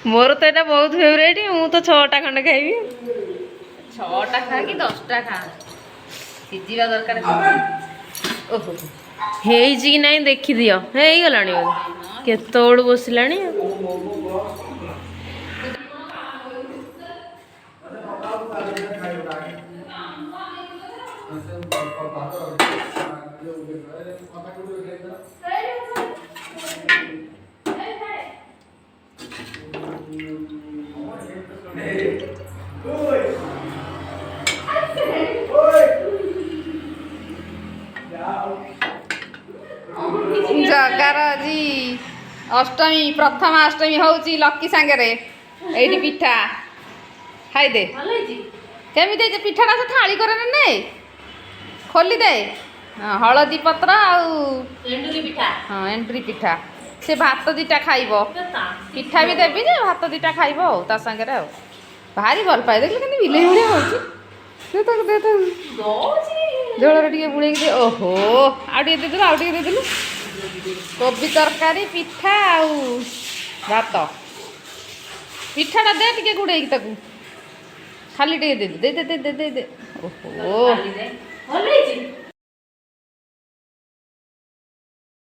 मोर तो यहाँ बहुत फेवरेट मु तो 6टा खंडे खाइबी 6टा खा कि 10टा खा सीझा दरकार ओहो हेजी कि नहीं देखी दियो हे गलानी केतोड़ बसिलानी जगार जी अष्टमी प्रथम अष्टमी हूँ लकी सांगे ये पिठा खाई दे केमी पिठाटा से थाली करे नहीं खोली दे हाँ हलदी पत्र हाँ एंड्री पिठा से भात 2टा खाइब पिठा भी देवी जे भात 2टा खाइब ता संगे भारी भल पाए देख के बिले भाया झोल टे बुड़े ओहो आगे देदेलु आगे देदेलु कोबी तरकारी पिठा भात पिठाटा दे टे गुड़े खाली टे दे दे दे दे दे दे ओहो